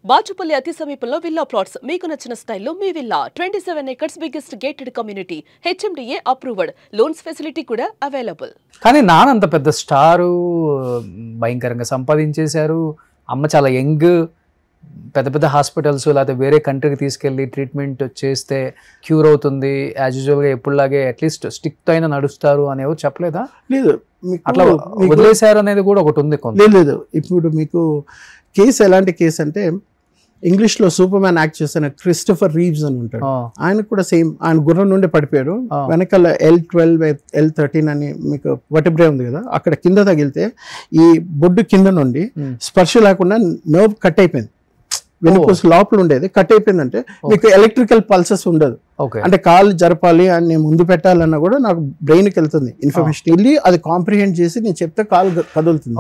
బాచుపల్లి అతి సమీపంలో villa plots మీకు నచ్చిన స్టైల్లో మీ villa 27 acres biggest gated community HMDA approved loans facility కూడా అవైలబుల్. కానీ నాన్న అంత పెద్ద స్టారు, భయంకరంగా సంపాదించేశారు. అమ్మ చాలా యంగ్, పెద్ద పెద్ద హాస్పిటల్స్ లేకపోతే వేరే కంట్రీకి తీసుకెళ్ళి ట్రీట్మెంట్ చేస్తే క్యూర్ అవుతుంది, యాజ్ యూజువల్గా ఎప్పుడులాగే అట్లీస్ట్ స్టిక్తో అయినా నడుస్తారు అనేవి చెప్పలేదా? లేదు, అట్లా వదిలేశారు అనేది కూడా ఒకటి ఉంది. లేదు, ఇప్పుడు మీకు కేసు ఎలాంటి కేసు అంటే ఇంగ్లీష్లో సూపర్ మ్యాన్ యాక్ట్ చేసిన క్రిస్టోఫర్ రీవ్స్ అని ఉంటాడు. ఆయన కూడా సేమ్, ఆయన గుర్రం నుండి పడిపోయాడు. వెనకాల L12 L13 అని మీకు వర్టిబ్రే ఉంది కదా, అక్కడ కింద తగిలితే ఈ బొడ్డు కింద నుండి స్పర్శ లేకుండా నర్వ్ కట్ అయిపోయింది. వెనుకోస లోపల ఉండేది కట్ అయిపోయిందంటే మీకు ఎలక్ట్రికల్ పల్సెస్ ఉండదు. అంటే కాలు జరపాలి అని ముందు పెట్టాలన్నా కూడా నాకు బ్రెయిన్కి వెళ్తుంది ఇన్ఫర్మేషన్, వెళ్ళి అది కాంప్రిహెండ్ చేసి నేను చెప్తే కాలు కదులుతుంది.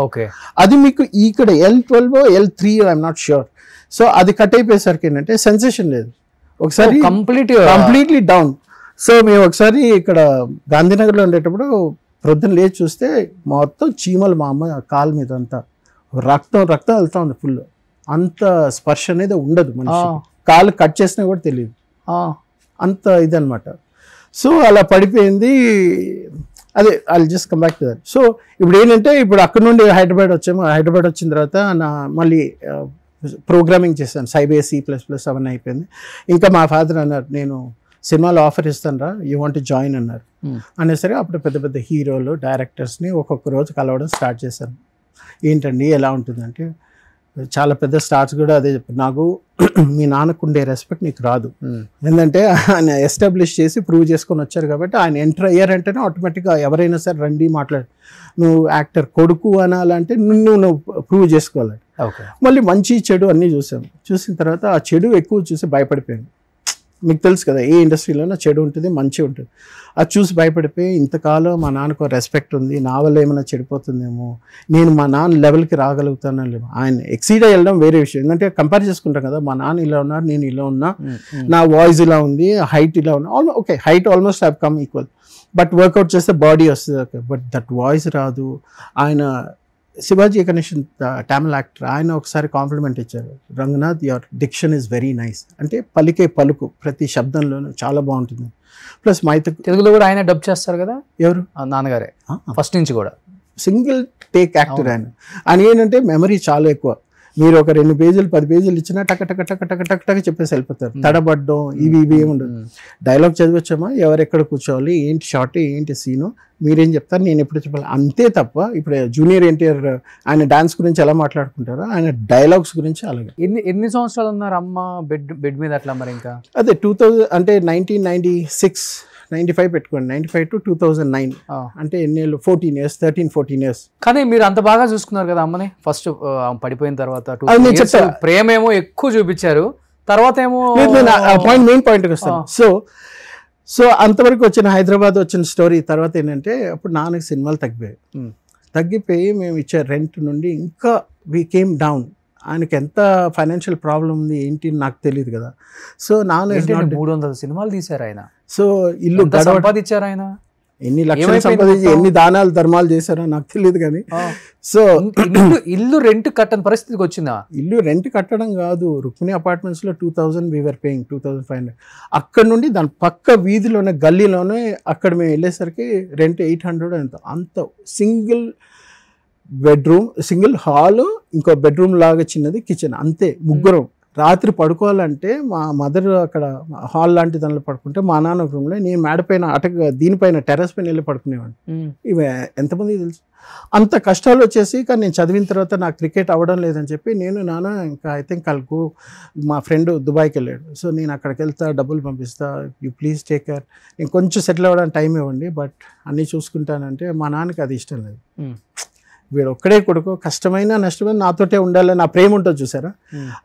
అది మీకు ఇక్కడ L12 L3 I'm not sure. So అది కట్ అయిపోయేసరికి ఏంటంటే సెన్సేషన్ లేదు, ఒకసారి కంప్లీట్లీ డౌన్. సో మేము ఒకసారి ఇక్కడ గాంధీనగర్లో ఉండేటప్పుడు ప్రొద్దున లేచి చూస్తే మొత్తం చీమలు మా అమ్మ కాలు మీద అంతా రక్తం వెళ్తా ఉంది ఫుల్. అంత స్పర్శ అనేది ఉండదు మనిషి, కాలు కట్ చేసినా కూడా తెలియదు, అంత ఇదనమాట. సో అలా పడిపోయింది. అదే I just come back to that. So ఇప్పుడు ఏంటంటే ఇప్పుడు అక్కడ నుండి హైదరాబాద్ వచ్చాము. హైదరాబాద్ వచ్చిన తర్వాత మళ్ళీ ప్రోగ్రామింగ్ చేశాను, సైబర్ C++ అవన్నీ అయిపోయింది. ఇంకా మా ఫాదర్ అన్నారు, నేను సినిమాలో ఆఫర్ ఇస్తాను రా, యూ వాంట్ టు జాయిన్ అన్నారు. అనేసరికి అప్పుడు పెద్ద పెద్ద హీరోలు డైరెక్టర్స్ని ఒక్కొక్క రోజు కలవడం స్టార్ట్ చేశాను. ఏంటండి ఎలా ఉంటుందంటే, చాలా పెద్ద స్టార్స్ కూడా అదే చెప్పారు, నాకు మీ నాన్నకు ఉండే రెస్పెక్ట్ నీకు రాదు. ఎందుకంటే ఆయన ఎస్టాబ్లిష్ చేసి ప్రూవ్ చేసుకొని వచ్చారు కాబట్టి ఆయన ఎంటర్ అయ్యారంటేనే ఆటోమేటిక్గా ఎవరైనా సరే రండి మాట్లాడు, నువ్వు యాక్టర్ కొడుకు అనాలంటే నువ్వు ప్రూవ్ చేసుకోవాలి. మళ్ళీ మంచి చెడు అన్నీ చూసాము. చూసిన తర్వాత ఆ చెడు ఎక్కువ చూసి భయపడిపోయాను. మీకు తెలుసు కదా, ఏ ఇండస్ట్రీలోనే చెడు ఉంటుంది, మంచి ఉంటుంది. అది చూసి భయపడిపోయి ఇంతకాలం మా నాన్నకు రెస్పెక్ట్ ఉంది, నా వల్ల ఏమైనా చెడిపోతుందేమో, నేను మా నాన్న లెవెల్కి రాగలుగుతానో లేమో. ఆయన ఎక్సీడ్ అయ్యి వెళ్ళడం వేరే విషయం. ఎందుకంటే కంపేర్ చేసుకుంటాం కదా, మా నాన్న ఇలా ఉన్నారు, నేను ఇలా ఉన్నా, నా వాయిస్ ఇలా ఉంది, హైట్ ఇలా ఉన్నా. Okay, height almost have come equal, but workout చేస్తే బాడీ వస్తుంది. ఓకే, బట్ దట్ వాయిస్ రాదు. ఆయన శివాజీ గణేషన్ తమిళ్ యాక్టర్, ఆయన ఒకసారి కాంప్లిమెంట్ ఇచ్చారు, Ranganath your diction is very nice. అంటే పలికే పలుకు ప్రతి శబ్దంలోనూ చాలా బాగుంటుంది. ప్లస్ తెలుగులో కూడా ఆయన డబ్ చేస్తారు కదా. ఎవరు? నాన్నగారే ఫస్ట్ నుంచి కూడా సింగిల్ టేక్ యాక్టర్ ఆయన. ఆయన ఏంటంటే మెమరీ చాలా ఎక్కువ. మీరు ఒక 2 పేజీలు 10 పేజీలు ఇచ్చినా టక టక టక టక టక టక చెప్పేసి వెళ్ళిపోతారు. తడబడ్డం ఇవి ఏముండదు. డైలాగ్ చదివచ్చామా, ఎవరెక్కడ కూర్చోవాలి, ఏంటి షార్ట్, ఏంటి సీను, మీరేం చెప్తారు, నేను ఎప్పుడు చెప్పాలి, అంతే తప్ప. ఇప్పుడు జూనియర్ ఎన్టీఆర్ ఆయన డాన్స్ గురించి ఎలా మాట్లాడుకుంటారో ఆయన డైలాగ్స్ గురించి అలాగే. ఎన్ని సంవత్సరాలు ఉన్నారు అమ్మ బెడ్ మీద అట్లా? మరి ఇంకా అదే 2000 అంటే 1996 95 పెట్టుకోండి, 95 to 2009 అంటే ఎన్నేళ్ళు, 14 years 13-14 years. కానీ మీరు అంత బాగా చూసుకున్నారు కదా అమ్మని. ఫస్ట్ పడిపోయిన తర్వాత ప్రేమ ఏమో ఎక్కువ చూపించారు, తర్వాత ఏమో మెయిన్ పాయింట్కి వస్తాను. సో అంతవరకు వచ్చిన హైదరాబాద్ వచ్చిన స్టోరీ తర్వాత ఏంటంటే, అప్పుడు నాన్నకి సినిమాలు తగ్గిపోయి మేము ఇచ్చే రెంట్ నుండి ఇంకా వీ కేమ్ డౌన్. ఆయనకి ఎంత ఫైనాన్షియల్ ప్రాబ్లం ఉంది ఏంటి నాకు తెలియదు కదా. సో నాన్న 300 సినిమాలు తీశారు ఆయన. సో ఇల్లు సంపాదించారు ఆయన, ఎన్ని లక్షలు సంపాదించి ఎన్ని దానాలు ధర్మాలు చేశారో నాకు తెలియదు కానీ. సో ఇల్లు రెంట్ కట్టని పరిస్థితికి వచ్చిందా? ఇల్లు రెంట్ కట్టడం కాదు, రుక్మిణి అపార్ట్మెంట్స్లో 2000 వీఆర్ పేయింగ్ 2500. అక్కడ నుండి దాని పక్క వీధిలోనే గల్లీలోనే అక్కడ మేము వెళ్ళేసరికి రెంట్ 800 అంత సింగిల్ బెడ్రూమ్, సింగిల్ హాలు, ఇంకో బెడ్రూమ్ లాగా చిన్నది కిచెన్, అంతే. ముగ్గురం రాత్రి పడుకోవాలంటే మా మదర్ అక్కడ హాల్ లాంటి దానిలో పడుకుంటే, మా నాన్న ఒక రూమ్లో, నేను మేడపైన దీనిపైన టెర్రస్ పైన వెళ్ళి పడుకునేవాడిని. ఇవి ఎంతమందికి తెలుసు. అంత కష్టాలు వచ్చేసి, కానీ నేను చదివిన తర్వాత నాకు క్రికెట్ అవ్వడం లేదని చెప్పి నేను నాన్న ఇంకా ఐ థింక్ కలుగు మా ఫ్రెండ్ దుబాయ్కి వెళ్ళాడు. సో నేను అక్కడికి వెళ్తా, డబ్బులు పంపిస్తా, యూ ప్లీజ్ టేక్ కేర్, నేను కొంచెం సెటిల్ అవ్వడానికి టైం ఇవ్వండి, బట్ అన్నీ చూసుకుంటానంటే మా నాన్నకి అది ఇష్టం లేదు. వీడు ఒక్కడే కొడుకు, కష్టమైనా నష్టమైనా నాతోటే ఉండాలని నా ప్రేమ ఉంటుంది చూసారా.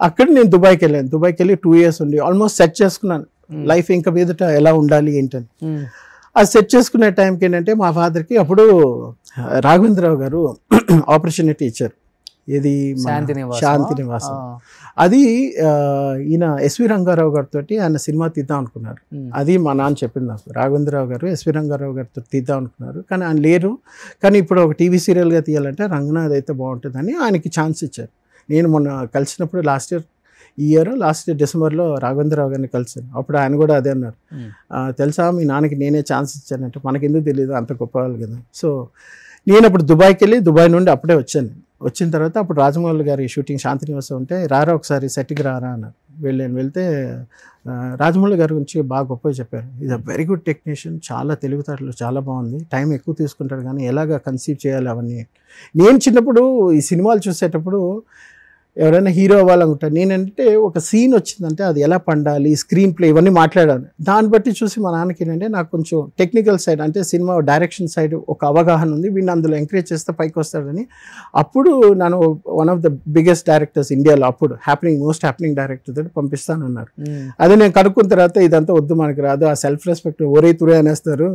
అక్కడ నేను దుబాయ్కి వెళ్ళాను. దుబాయ్కి వెళ్ళి 2 years ఉండి ఆల్మోస్ట్ సెట్ చేసుకున్నాను లైఫ్ ఇంకా మీదట ఎలా ఉండాలి ఏంటని. అది సెట్ చేసుకునే టైంకి ఏంటంటే మా ఫాదర్కి అప్పుడు రాఘవేంద్రరావు గారు ఆపర్చునిటీ ఇచ్చారు. ఇది శాంతి నివాసం. అది ఈయన ఎస్వి రంగారావు గారితో ఆయన సినిమా తీద్దాం అనుకున్నారు. అది మా నాన్న చెప్పింది నాకు, రాఘవేంద్రరావు గారు ఎస్వి రంగారావు గారితో తీద్దాం అనుకున్నారు, కానీ ఆయన లేరు. కానీ ఇప్పుడు ఒక టీవీ సీరియల్గా తీయాలంటే రంగనాథ్ అయితే బాగుంటుందని ఆయనకి ఛాన్స్ ఇచ్చారు. నేను మొన్న కలిసినప్పుడు లాస్ట్ ఇయర్ ఇయర్ లాస్ట్ డిసెంబర్లో రాఘవేంద్రరావు గారిని కలిసాను. అప్పుడు ఆయన కూడా అదే అన్నారు, తెలుసా మీ నాన్నకి నేనే ఛాన్స్ ఇచ్చానంటే మనకెందుకు తెలియదు అంత గొప్ప వాళ్ళు కదా. సో నేను అప్పుడు దుబాయ్కి వెళ్ళి దుబాయ్ నుండి అప్పుడే వచ్చాను. వచ్చిన తర్వాత అప్పుడు రాజమౌళి గారి షూటింగ్ శాంతినివాసం ఉంటే రారా ఒకసారి సెట్కి రారా అన్నారు. వెళ్తే రాజమౌళి గారి గురించి బాగా గొప్పగా చెప్పారు. Is a very good technician, చాలా తెలివితేటలు చాలా బాగుంది, టైం ఎక్కువ తీసుకుంటాడు కానీ ఎలాగ కన్సీవ్ చేయాలి అవన్నీ. నేను చిన్నప్పుడు ఈ సినిమాలు చూసేటప్పుడు ఎవరైనా హీరో అవ్వాలనుకుంటారు. నేనంటే ఒక సీన్ వచ్చిందంటే అది ఎలా పండాలి, స్క్రీన్ ప్లే ఇవన్నీ మాట్లాడాలి. దాన్ని బట్టి చూసి మా నాన్నకి ఏంటంటే నాకు కొంచెం టెక్నికల్ సైడ్ అంటే సినిమా డైరెక్షన్ సైడ్ ఒక అవగాహన ఉంది, వీడిని అందులో ఎంకరేజ్ చేస్తే పైకి వస్తాడని. అప్పుడు నన్ను one of the biggest directors ఇండియాలో అప్పుడు మోస్ట్ హ్యాపెనింగ్ డైరెక్టర్ తోటి పంపిస్తానన్నారు. అదే నేను కనుక్కున్న తర్వాత ఇదంతా వద్దు మనకి రాదు, ఆ సెల్ఫ్ రెస్పెక్ట్ ఒరే తురే అనేస్తారు,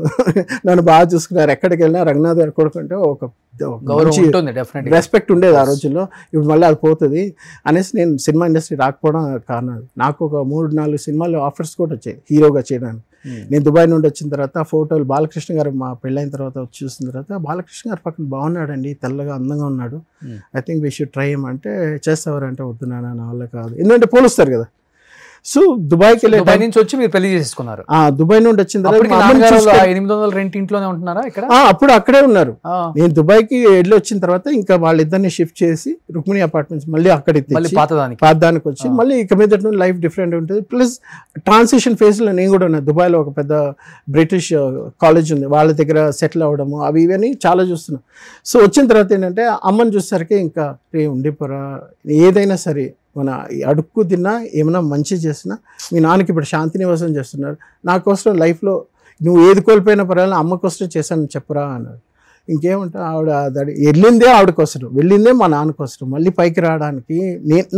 నన్ను బాగా చూసుకున్నారు, ఎక్కడికి వెళ్ళినా రంగనాథ్ గారు కొడుకుంటే ఒక రెస్పెక్ట్ ఉండేది ఆ రోజుల్లో. ఇప్పుడు మళ్ళీ అది పోతుంది అనేసి నేను సినిమా ఇండస్ట్రీ రాకపోవడం కారణం. నాకు ఒక 3-4 సినిమాలు ఆఫర్స్ కూడా వచ్చాయి హీరోగా చేయడానికి. నేను దుబాయ్ నుండి వచ్చిన తర్వాత ఫోటోలు బాలకృష్ణ గారు మా పెళ్ళైన తర్వాత వచ్చి చూసిన తర్వాత బాలకృష్ణ గారు పక్కన బాగున్నాడండి, తెల్లగా అందంగా ఉన్నాడు, I think we should try అంటే చేస్తావారంటే వద్దు నాన్న నా వల్ల కాదు, ఎందుకంటే పోలుస్తారు కదా. సో దుబాయ్కి వెళ్ళి దుబాయ్ నుంచి వచ్చి మీరు పెళ్లి చేసుకున్నారు. దుబాయ్ నుండి వచ్చిన తర్వాత 800 రెంట్ ఇంట్లోనే ఉంటున్నారా ఇక్కడ? అప్పుడు అక్కడే ఉన్నారు. నేను దుబాయ్కి వెళ్ళి వచ్చిన తర్వాత ఇంకా వాళ్ళిద్దరిని షిఫ్ట్ చేసి రుక్మిణి అపార్ట్మెంట్స్ మళ్ళీ అక్కడికి పాతదానికి వచ్చి మళ్ళీ ఇక మీద లైఫ్ డిఫరెంట్ ఉంటుంది. ప్లస్ ట్రాన్సిషన్ ఫేజ్ లో నేను కూడా ఉన్నాను. దుబాయ్లో ఒక పెద్ద బ్రిటిష్ కాలేజ్ ఉంది, వాళ్ళ దగ్గర సెటిల్ అవ్వడము అవి ఇవన్నీ చాలా చూస్తున్నాను. సో వచ్చిన తర్వాత ఏంటంటే అమ్మని చూసేసరికి ఇంకా ఉండిపోరా, ఏదైనా సరే మన అడుక్కు తిన్నా ఏమైనా మంచి చేసినా, మీ నాన్నకి ఇప్పుడు శాంతినివాసం చేస్తున్నారు, నా కోసం లైఫ్లో నువ్వు ఏది కోల్పోయినా పర్వాలేదు అమ్మ కోసం చేశాను చెప్పరా అన్నారు. ఇంకేమంటా ఆవిడ వెళ్ళిందే ఆవిడ కోసం, వెళ్ళిందే మా నాన్న కోసం, మళ్ళీ పైకి రావడానికి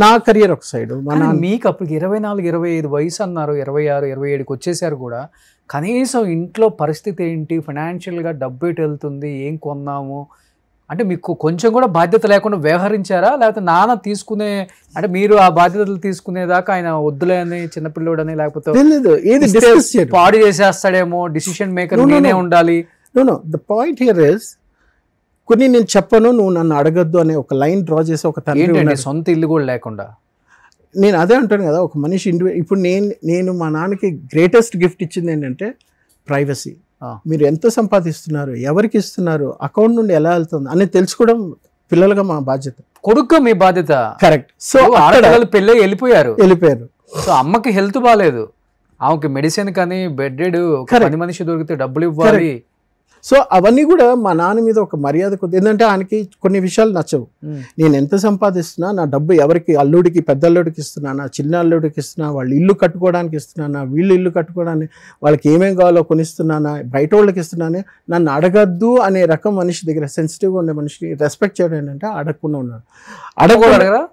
నా కెరియర్ ఒక సైడ్. మా నాన్న మీకు అప్పుడు 24-25 వయసు అన్నారు, 26-27కి వచ్చేసారు కూడా. కనీసం ఇంట్లో పరిస్థితి ఏంటి, ఫైనాన్షియల్గా డబ్బు ఎటు వెళ్తుంది, ఏం కొన్నాము అంటే మీకు కొంచెం కూడా బాధ్యత లేకుండా వ్యవహరించారా? లేకపోతే నాన్న తీసుకునే అంటే మీరు ఆ బాధ్యతలు తీసుకునేదాకా ఆయన వద్దులే అని చిన్నపిల్లోడని లేకపోతే పాడు చేసేస్తాడేమో, డిసిషన్ మేకర్ నేనే ఉండాలి? Know the point here is కొన్ని నేను చెప్పను నువ్వు నన్ను అడగద్దు అనే ఒక లైన్ డ్రా చేసి ఒక తండ్రి సొంత ఇల్లు కూడా లేకుండా. నేను అదే అంటాను కదా, ఒక మనిషి ఇప్పుడు నేను మా నాన్నకి గ్రేటెస్ట్ గిఫ్ట్ ఇచ్చింది ఏంటంటే ప్రైవసీ. మీరు ఎంత సంపాదిస్తున్నారు, ఎవరికి ఇస్తున్నారు, అకౌంట్ నుండి ఎలా వెళ్తుంది అని తెలుసుకోవడం పిల్లలుగా మా బాధ్యత, కొడుకు మీ బాధ్యత. కరెక్ట్. సో ఆడపిల్లలు పెళ్ళి వెళ్ళిపోయారు. సో అమ్మకి హెల్త్ బాగాలేదు, ఆమెకి మెడిసిన్ కానీ బెడ్ 10 మనిషి దొరికితే డబ్బులు ఇవ్వాలి. సో అవన్నీ కూడా మా నాన్న మీద ఒక మర్యాద కొద్ది, ఏంటంటే ఆయనకి కొన్ని విషయాలు నచ్చవు. నేను ఎంత సంపాదిస్తున్నా, నా డబ్బు ఎవరికి, అల్లుడికి పెద్ద అల్లుడికి ఇస్తున్నానా, చిన్న అల్లుడికి ఇస్తున్నా, వాళ్ళు ఇల్లు కట్టుకోవడానికి ఇస్తున్నానా, వీళ్ళు ఇల్లు కట్టుకోవడానికి వాళ్ళకి ఏమేం కావాలో కొనిస్తున్నానా, బయట వాళ్ళకి ఇస్తున్నానే, నన్ను అడగద్దు అనే రకం మనిషి దగ్గర, సెన్సిటివ్గా ఉండే మనిషిని రెస్పెక్ట్ చేయడం ఏంటంటే అడగకుండా ఉన్నాడు. అడగరా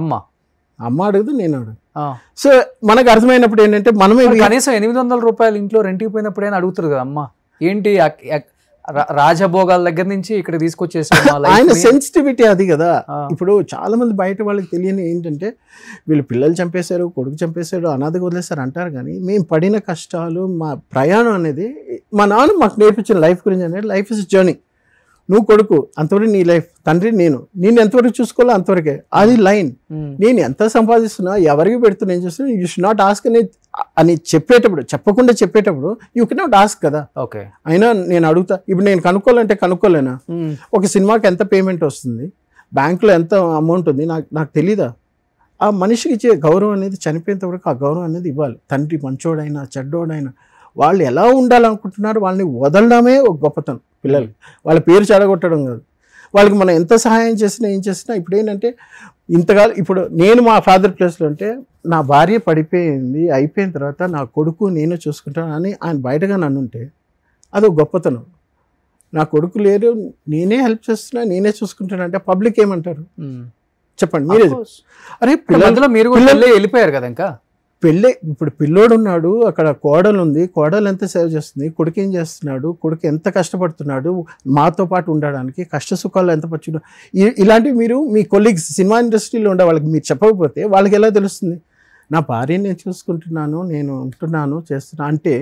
అమ్మ అడగదు, నేను అడగదు. సో మనకు అర్థమైనప్పుడు ఏంటంటే మనమే కనీసం 800 రూపాయలు ఇంట్లో రెంట్కి పోయినప్పుడు అయినా అడుగుతారు కదా అమ్మ, ఏంటి రాజభోగాల దగ్గర నుంచి ఇక్కడ తీసుకొచ్చేసారు. ఆయన సెన్సిటివిటీ అది కదా. ఇప్పుడు చాలా మంది బయట వాళ్ళకి తెలియని ఏంటంటే వీళ్ళు పిల్లలు చంపేశారు, కొడుకు చంపేశారు, అనాథగా వదిలేశారు అంటారు. కానీ మేము పడిన కష్టాలు, మా ప్రయాణం అనేది మా నాన్న మాకు నేర్పించిన లైఫ్ గురించి అనేది లైఫ్ ఇస్ జర్నీ. నువ్వు కొడుకు అంతవరకు నీ లైఫ్, తండ్రి నేను ఎంతవరకు చూసుకోవాలో అంతవరకే, అది లైన్. నేను ఎంత సంపాదిస్తున్నా, ఎవరికి పెడుతున్నా, ఏం చేస్తున్నా, యూ షుడ్ నాట్ ఆస్క్ అని చెప్పేటప్పుడు, చెప్పకుండా చెప్పేటప్పుడు యూ కెన్ నాట్ ఆస్క్ కదా. ఓకే, అయినా నేను అడుగుతా. ఇప్పుడు నేను కనుక్కోవాలంటే కనుక్కోలేనా? ఒక సినిమాకి ఎంత పేమెంట్ వస్తుంది, బ్యాంకులో ఎంత అమౌంట్ ఉంది, నాకు తెలీదా? ఆ మనిషికి ఇచ్చే గౌరవం అనేది చనిపోయేంత వరకు ఆ గౌరవం అనేది ఇవ్వాలి. తండ్రి మంచోడైనా చెడ్డోడైనా వాళ్ళు ఎలా ఉండాలనుకుంటున్నారు వాళ్ళని వదలడమే ఒక గొప్పతనం. పిల్లలకి వాళ్ళ పేరు చెడగొట్టడం కాదు. వాళ్ళకి మనం ఎంత సహాయం చేసినా ఏం చేసినా ఇప్పుడు ఏంటంటే ఇంతకాలం, ఇప్పుడు నేను మా ఫాదర్ ప్లేస్లో ఉంటే నా భార్య పడిపోయింది, అయిపోయిన తర్వాత నా కొడుకు నేను చూసుకుంటాను అని ఆయన బయటగా నన్నుంటే అదొక గొప్పతనం. నా కొడుకు లేరు, నేనే హెల్ప్ చేస్తున్నా, నేనే చూసుకుంటాను అంటే పబ్లిక్ ఏమంటారు చెప్పండి మీరే. అరే పిల్లలు మీరు వెళ్ళిపోయారు కదా, ఇంకా పెళ్ళే. ఇప్పుడు పిల్లోడు ఉన్నాడు, అక్కడ కోడలు ఉంది, కోడలు ఎంత సేవ్ చేస్తుంది, కొడుకు ఏం చేస్తున్నాడు, కొడుకు ఎంత కష్టపడుతున్నాడు మాతో పాటు ఉండడానికి, కష్ట సుఖాలు ఎంత పచ్చుడు, ఇలాంటివి మీరు మీ కొలీగ్స్ సినిమా ఇండస్ట్రీలో ఉండే వాళ్ళకి మీరు చెప్పకపోతే వాళ్ళకి ఎలా తెలుస్తుంది? నా భార్యని నేను చూసుకుంటున్నాను, నేను ఉంటున్నాను, చేస్తున్నా అంటే.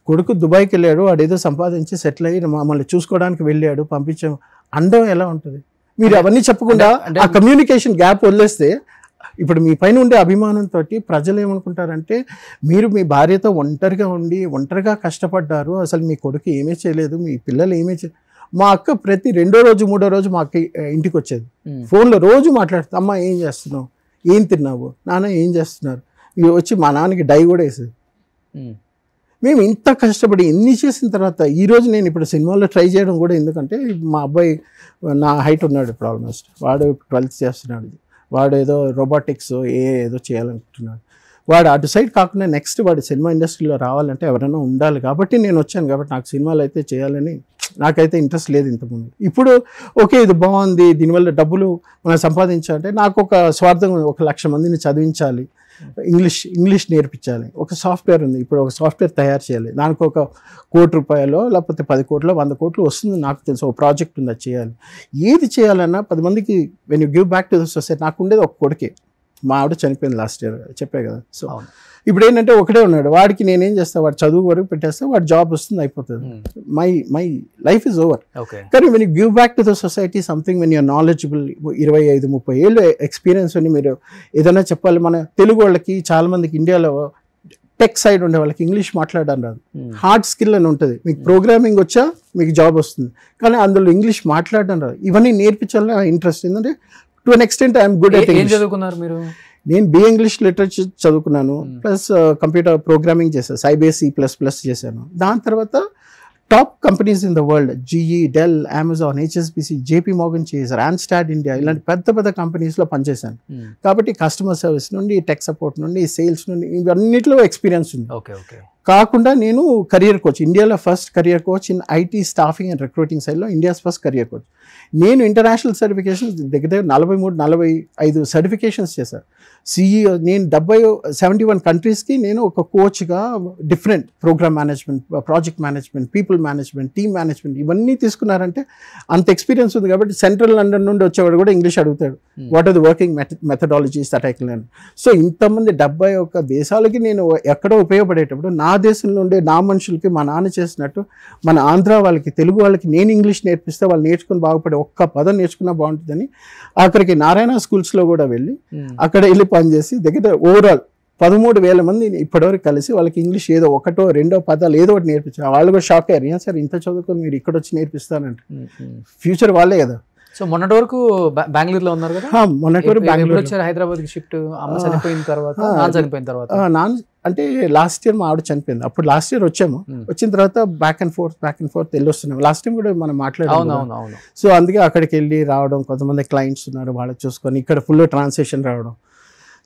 కొడుకు దుబాయ్కి వెళ్ళాడు, వాడేదో సంపాదించి సెటిల్ అయ్యి మమ్మల్ని చూసుకోవడానికి వెళ్ళాడు, పంపించాము, అండం ఎలా ఉంటుంది? మీరు అవన్నీ చెప్పకుండా ఆ కమ్యూనికేషన్ గ్యాప్ వదిలేస్తే ఇప్పుడు మీ పైన ఉండే అభిమానంతో ప్రజలు ఏమనుకుంటారంటే మీరు మీ భార్యతో ఒంటరిగా ఉండి ఒంటరిగా కష్టపడ్డారు, అసలు మీ కొడుకు ఏమీ చేయలేదు, మీ పిల్లలు ఏమీ చేయలేదు. మా అక్క ప్రతి 2వ రోజు 3వ రోజు మా అక్క ఇంటికి వచ్చేది, ఫోన్లో రోజు మాట్లాడుతుంది. అమ్మ ఏం చేస్తున్నావు, ఏం తిన్నావు, నాన్న ఏం చేస్తున్నారు, ఇవి వచ్చి మా నాన్నకి డై కూడా వేసేది. మేము ఇంత కష్టపడి ఎన్ని చేసిన తర్వాత ఈరోజు నేను ఇప్పుడు సినిమాలో ట్రై చేయడం కూడా ఎందుకంటే మా అబ్బాయి నా హైట్ ఉన్నాడు ఇప్పుడు ఆల్మోస్ట్, వాడు 12th చేస్తున్నాడు, వాడు ఏదో రోబోటిక్స్ ఏదో చేయాలనుకుంటున్నాడు. వాడు అటు సైడ్ కాకుండా నెక్స్ట్ వాడు సినిమా ఇండస్ట్రీలో రావాలంటే ఎవరైనా ఉండాలి కాబట్టి నేను వచ్చాను. కాబట్టి నాకు సినిమాలు అయితే చేయాలని నాకైతే ఇంట్రెస్ట్ లేదు ఇంతకుముందు. ఇప్పుడు ఓకే ఇది బాగుంది, దీనివల్ల డబ్బులు మనం సంపాదించాలంటే నాకు ఒక స్వార్థం, 1,00,000 మందిని చదివించాలి, ఇంగ్లీష్ నేర్పించాలి. ఒక సాఫ్ట్వేర్ ఉంది, ఇప్పుడు ఒక సాఫ్ట్వేర్ తయారు చేయాలి, దానికి ఒక 1 కోటి రూపాయలు లేకపోతే 10 కోట్లు 100 కోట్లు వస్తుంది నాకు తెలుసు. ఒక ప్రాజెక్ట్ ఉంది, అది చేయాలి. ఏది చేయాలన్నా 10 మందికి when you give back to the society. నాకు ఉండేది ఒక కొడుకే, మా ఆవిడ చనిపోయింది లాస్ట్ ఇయర్, చెప్పే కదా. సో ఇప్పుడు ఏంటంటే ఒకటే ఉన్నాడు, వాడికి నేనేం చేస్తాను, వాడు చదువు వరకు పెట్టేస్తే వాడు జాబ్ వస్తుంది, అయిపోతుంది. My life is over. కానీ when you give back to the society something, when your knowledgeable, 25-30 ఏళ్ళు ఎక్స్పీరియన్స్ అని మీరు ఏదైనా చెప్పాలి. మన తెలుగు వాళ్ళకి చాలా మందికి ఇండియాలో టెక్ సైడ్ ఉండే వాళ్ళకి ఇంగ్లీష్ మాట్లాడడం రాదు, హార్డ్ స్కిల్ అని ఉంటుంది. మీకు ప్రోగ్రామింగ్ వచ్చా మీకు జాబ్ వస్తుంది, కానీ అందులో ఇంగ్లీష్ మాట్లాడడం రాదు. ఇవన్నీ నేర్పించాలని ఇంట్రెస్ట్. ఏంటంటే to an extent I'm good at English. చదువుకున్నారు మీరు? నేను BA ఇంగ్లీష్ లిటరేచర్ చదువుకున్నాను, ప్లస్ కంప్యూటర్ ప్రోగ్రామింగ్ చేశాను, సైబర్ C++ చేశాను. దాని తర్వాత top companies in the world, GE, Dell, Amazon, HSBC, JP Morgan Chase, Randstad India, ఇలాంటి పెద్ద పెద్ద కంపెనీస్లో పనిచేశాను. కాబట్టి కస్టమర్ సర్వీస్ నుండి, టెక్ సపోర్ట్ నుండి, సేల్స్ నుండి, ఇవన్నిటిలో ఎక్స్పీరియన్స్ ఉంది. కాకుండా నేను కెరియర్ కోచ్, ఇండియాలో first career coach in IT staffing and recruiting సైడ్లో ఇండియాస్ ఫస్ట్ కెరియర్ కోచ్. నేను ఇంటర్నేషనల్ సర్టిఫికేషన్స్ దగ్గర 43-45 సర్టిఫికేషన్స్ చేశాను. CEO నేను 71 కంట్రీస్కి నేను ఒక కోచ్గా different program management, project management, people management, team management ఇవన్నీ తీసుకున్నారంటే అంత ఎక్స్పీరియన్స్ ఉంది. కాబట్టి సెంట్రల్ లండన్ నుండి వచ్చేవాడు కూడా ఇంగ్లీష్ అడుగుతాడు, what are the working methodologies that I can learn. So ఇంతమంది 71 దేశాలకి నేను ఎక్కడో ఉపయోగపడేటప్పుడు నా దేశంలో ఉండే నా మనుషులకి మా నాన్న చేసినట్టు మన ఆంధ్ర వాళ్ళకి, తెలుగు వాళ్ళకి నేను ఇంగ్లీష్ నేర్పిస్తే వాళ్ళు నేర్చుకుని బాగుపడే ఒక్క పదం నేర్చుకున్నా బాగుంటుందని అక్కడికి నారాయణ స్కూల్స్లో కూడా వెళ్ళి అక్కడ వెళ్ళి పనిచేసి దగ్గర ఓవరాల్ 13,000 మంది ఇప్పటివరకు కలిసి వాళ్ళకి ఇంగ్లీష్ ఏదో 1-2 పదాలు ఏదో ఒకటి నేర్పించారు. వాళ్ళు కూడా షాక్ అయ్యారు, ఏం సార్ ఇంత చదువుకొని మీరు ఇక్కడ వచ్చి నేర్పిస్తానంటే. ఫ్యూచర్ వాళ్ళే కదా. సో మొన్నటి వరకు బెంగళూరులో ఉన్నారు కదా? మొన్నటి వరకు బెంగళూరు వచ్చారు, హైదరాబాద్కి షిఫ్ట్. అమ్మ చనిపోయిన తర్వాత, నాన్న చనిపోయిన తర్వాత. నాన్న అంటే లాస్ట్ ఇయర్ మా ఆవిడ చనిపోయింది, అప్పుడు లాస్ట్ ఇయర్ వచ్చాము. వచ్చిన తర్వాత బ్యాక్ అండ్ ఫోర్త్ వెళ్ళి వస్తున్నాము. లాస్ట్ టైం కూడా మనం మాట్లాడాము. సో అందుకే అక్కడికి వెళ్ళి రావడం, కొంతమంది క్లయింట్స్ ఉన్నారు వాళ్ళకి చూసుకొని ఇక్కడ ఫుల్ ట్రాన్సాక్షన్ రావడం.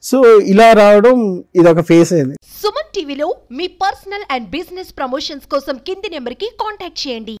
సో ఇలా రావడం ఇది ఒక ఫేస్ అయింది. సుమన్ టీవీలో మీ పర్సనల్ అండ్ బిజినెస్ ప్రమోషన్స్ కోసం కింది నెంబర్కి కాంటాక్ట్ చేయండి.